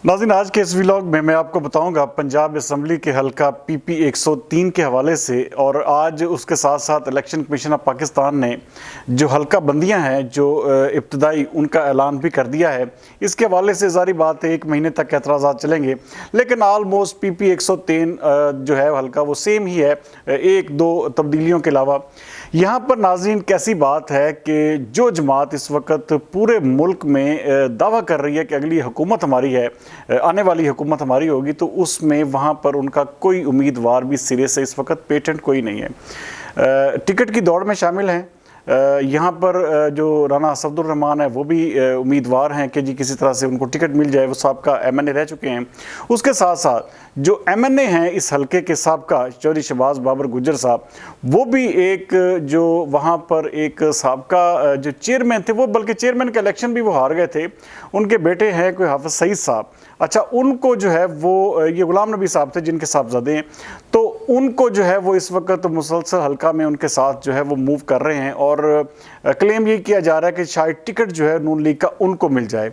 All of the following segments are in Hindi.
नाज़रीन, आज के इस व्लॉग में मैं आपको बताऊंगा पंजाब असम्बली के हलका पीपी 103 के हवाले से, और आज उसके साथ साथ इलेक्शन कमीशन ऑफ पाकिस्तान ने जो हलका बंदियां हैं जो इब्तदाई उनका ऐलान भी कर दिया है। इसके हवाले से ज़ारी बात है 1 महीने तक एतराज़ात चलेंगे, लेकिन आलमोस्ट पीपी 103 जो है हलका वो सेम ही है, 1-2 तब्दीलियों के अलावा। यहाँ पर नाज़रीन कैसी बात है कि जो जमात इस वक्त पूरे मुल्क में दावा कर रही है कि अगली हुकूमत हमारी है, आने वाली हुकूमत हमारी होगी, तो उसमें वहाँ पर उनका कोई उम्मीदवार भी सिरे से इस वक्त पेटेंट कोई नहीं है। टिकट की दौड़ में शामिल हैं। यहाँ पर जो राना असदुर रहमान है वो भी उम्मीदवार हैं कि जी किसी तरह से उनको टिकट मिल जाए। वो साहबका एमएनए रह चुके हैं। उसके साथ साथ जो एमएनए हैं इस हलके के साहबका चौधरी शहबाज बाबर गुज्जर साहब, वो भी एक जो वहाँ पर एक साहबका जो चेयरमैन थे, वो बल्कि चेयरमैन का इलेक्शन भी वो हार गए थे। उनके बेटे हैं कोई हाफिज सईद साहब, अच्छा उनको जो है वो ये गुलाम नबी साहब थे जिनके साहबजादे हैं, तो उनको जो है वो इस वक्त मुसलसल हलका में उनके साथ जो है वो मूव कर रहे हैं और क्लेम ये किया जा रहा है कि शायद टिकट जो है नून लीग का उनको मिल जाए।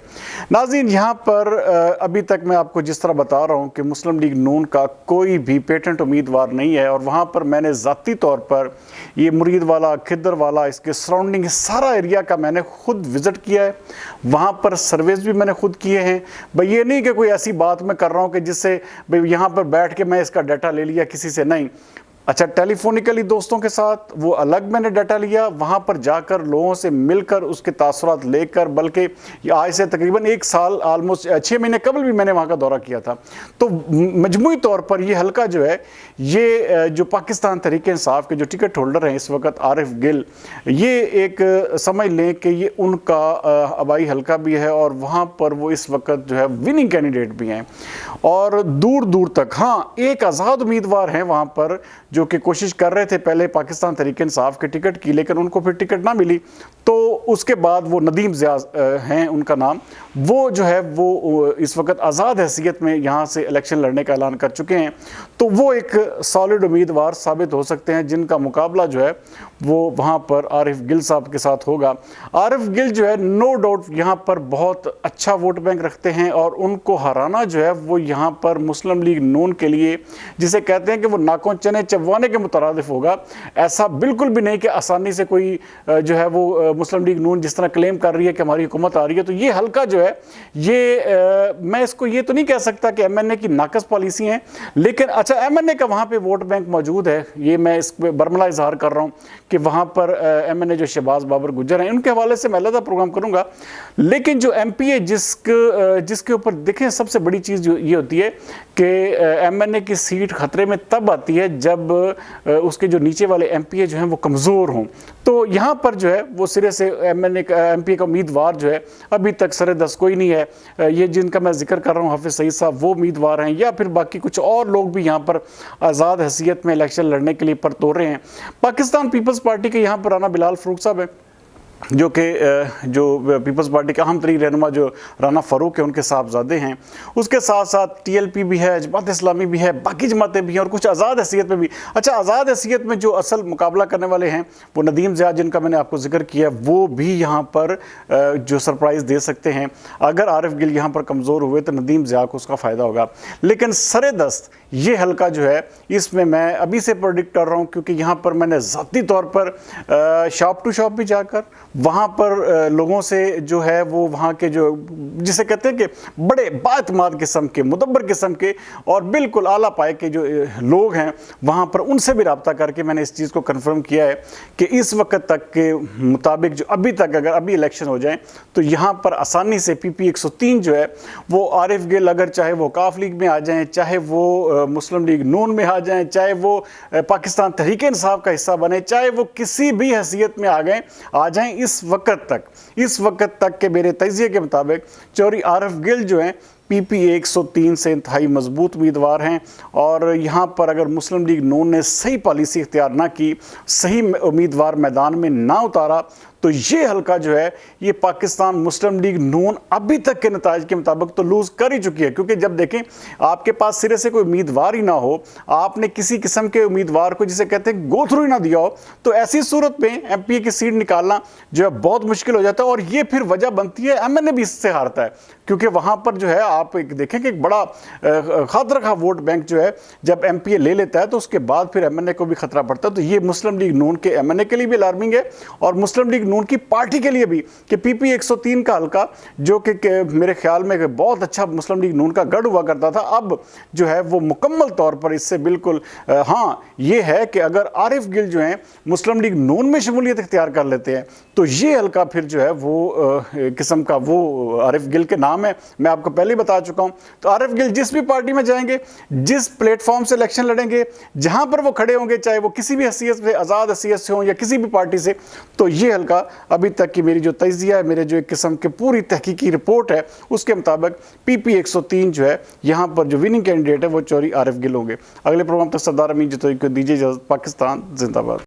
नाज़रीन, यहाँ पर अभी तक मैं आपको जिस तरह बता रहा हूँ कि मुस्लिम लीग नून का कोई भी पेटेंट उम्मीदवार नहीं है, और वहाँ पर मैंने ज़ाती तौर पर ये मुरीद वाला, खिदर वाला, इसके सराउंडिंग सारा एरिया का मैंने खुद विज़िट किया है। वहाँ पर सर्वेस भी मैंने खुद किए हैं। भाई ये नहीं कि कोई ऐसी बात मैं कर रहा हूँ कि जिससे भाई यहाँ पर बैठ के मैं इसका डाटा ले लिया किसी से, नहीं। अच्छा, टेलीफोनिकली दोस्तों के साथ वो अलग मैंने डाटा लिया, वहाँ पर जाकर लोगों से मिलकर उसके तासुरात लेकर, बल्कि आज से तकरीबन 1 साल ऑलमोस्ट 6 महीने कबल भी मैंने वहाँ का दौरा किया था। तो मजमूई तौर पर ये हलका जो है, ये जो पाकिस्तान तहरीक इंसाफ के जो टिकट होल्डर हैं इस वक्त आरिफ गिल, ये एक समझ लें कि ये उनका आबाई हलका भी है, और वहाँ पर वो इस वक्त जो है विनिंग कैंडिडेट भी हैं, और दूर दूर तक हाँ एक आज़ाद उम्मीदवार हैं वहाँ पर जो कि कोशिश कर रहे थे पहले पाकिस्तान तहरीक इंसाफ के टिकट की, लेकिन उनको फिर टिकट ना मिली, तो उसके बाद वो नदीम ज़िया हैं उनका नाम, वो जो है वो इस वक्त आज़ाद हैसियत में यहाँ से इलेक्शन लड़ने का ऐलान कर चुके हैं। तो वो एक सॉलिड उम्मीदवार साबित हो सकते हैं जिनका मुकाबला जो है वो वहाँ पर आरिफ गिल साहब के साथ होगा। आरिफ गिल जो है नो डाउट यहाँ पर बहुत अच्छा वोट बैंक रखते हैं, और उनको हराना जो है वो यहाँ पर मुस्लिम लीग नून के लिए, जिसे कहते हैं कि वो नाकों चने चबवाने के मुतरादिफ होगा। ऐसा बिल्कुल भी नहीं कि आसानी से कोई जो है वो मुस्लिम लीग नून जिस तरह क्लेम कर रही है कि हमारी हुकूमत आ रही है, तो ये हल्का जो है ये मैं इसको ये तो नहीं कह सकता कि एमएनए की नाकस पॉलिसी है, लेकिन अच्छा एमएनए का वहाँ पे वोट बैंक मौजूद है, ये मैं इस पर बरमला इजहार कर रहा हूँ कि वहाँ पर एमएनए जो शहबाज बाबर गुज्जर हैं उनके हवाले से मैं अलग प्रोग्राम करूँगा। लेकिन जो एमपीए जिसके ऊपर देखें, सबसे बड़ी चीज़ ये होती है कि एमएनए की सीट खतरे में तब आती है जब उसके जो नीचे वाले एमपीए जो हैं वो कमज़ोर हों। तो यहाँ पर जो है वो सिरे से एमएनए का एमपीए का उम्मीदवार जो है अभी तक सरे दस कोई नहीं है। ये जिनका मैं जिक्र कर रहा हूँ हाफिज सईद साहब, वो उम्मीदवार हैं, या फिर बाकी कुछ और लोग भी यहाँ पर आज़ाद हैसियत में इलेक्शन लड़ने के लिए परतोड़ रहे हैं। पाकिस्तान पीपल्स पार्टी के यहाँ पर राना बिलाल फ़ारूक साहब है, जो कि जो पीपल्स पार्टी का अहम तरीन रहनुमा जो राना फ़ारूक है उनके साहबजादे हैं। उसके साथ साथ टीएलपी भी है, जमात इस्लामी भी है, बाकी जमातें भी हैं, और कुछ आज़ाद हैसियत में भी। अच्छा, आज़ाद हैसियत में जो असल मुकाबला करने वाले हैं वो नदीम ज़िया जिनका मैंने आपको जिक्र किया, वो भी यहाँ पर जो सरप्राइज़ दे सकते हैं। अगर आरिफ गिल यहाँ पर कमज़ोर हुए तो नदीम ज़िया को उसका फ़ायदा होगा। लेकिन सरे दस्त ये हल्का जो है इसमें मैं अभी से प्रेडिक्ट कर रहा हूँ, क्योंकि यहाँ पर मैंने ज़ाती तौर पर शॉप टू शॉप भी जाकर वहाँ पर लोगों से जो है वो वहाँ के जो जिसे कहते हैं कि बड़े बातमाद किस्म के, मुदब्बर किस्म के और बिल्कुल आला पाए के जो लोग हैं, वहाँ पर उनसे भी रब्ता करके मैंने इस चीज़ को कंफर्म किया है कि इस वक्त तक के मुताबिक जो अभी तक अगर अभी इलेक्शन हो जाए तो यहाँ पर आसानी से पीपी 103 जो है वो आरिफ गिल, अगर चाहे वो काफ लीग में आ जाएँ, चाहे वो मुस्लिम लीग नून में आ जाएँ, चाहे वो पाकिस्तान तहरीक इंसाफ का हिस्सा बने, चाहे वो किसी भी हैसियत में आ जाएँ, इस वक्त तक के मेरे तजिए के मुताबिक चौधरी आरिफ गिल जो हैं पीपी 103 से इंतहाई मजबूत उम्मीदवार हैं। और यहाँ पर अगर मुस्लिम लीग नून ने सही पॉलिसी इख्तियार ना की, सही उम्मीदवार मैदान में ना उतारा, तो ये हल्का जो है ये पाकिस्तान मुस्लिम लीग नून अभी तक के नताज के मुताबिक तो लूज़ कर ही चुकी है। क्योंकि जब देखें आपके पास सिरे से कोई उम्मीदवार ही ना हो, आपने किसी किस्म के उम्मीदवार को जिसे कहते हैं गो थ्रू ही ना दिया हो, तो ऐसी सूरत में एमपीए की सीट निकालना जो है बहुत मुश्किल हो जाता है। और ये फिर वजह बनती है एमएनए भी इससे हारता है, क्योंकि वहाँ पर जो है आप एक देखें कि एक बड़ा खातिर खा वोट बैंक जो है जब एमपीए ले लेता है तो उसके बाद फिर एमएनए को भी खतरा पड़ता है। तो ये मुस्लिम लीग नून के एमएनए के लिए भी अलार्मिंग है और मुस्लिम लीग नून की पार्टी के लिए भी कि पीपी 103 का हल्का जो कि मेरे ख्याल में बहुत अच्छा मुस्लिम लीग नून का गढ़ हुआ करता था, अब जो है वो मुकम्मल तौर पर इससे बिल्कुल हाँ ये है कि अगर आरिफ गिल जो हैं मुस्लिम लीग नून में शमूलियत इख्तियार कर लेते हैं तो ये हल्का फिर जो है वो किस्म का वो आरिफ गिल के नाम है, मैं आपको पहले ही बता चुका हूं। तो आरिफ गिल जिस भी पार्टी में जाएंगे, जिस प्लेटफॉर्म से इलेक्शन लड़ेंगे, जहां पर वो खड़े होंगे, चाहे वो किसी भी हैसियत से, आज़ाद हैसियत से हो या किसी भी पार्टी से, तो ये हल्का अभी तक की मेरी जो तजिया है, मेरे जो एक किस्म की पूरी तहकीकी रिपोर्ट है उसके मुताबिक पीपी 103 जो है यहाँ पर जो विनिंग कैंडिडेट है वो चौधरी आरिफ गिल होंगे। अगले प्रोग्राम तक सरदार अमीन जतोई को दीजिए इजाज़त। पाकिस्तान जिंदाबाद।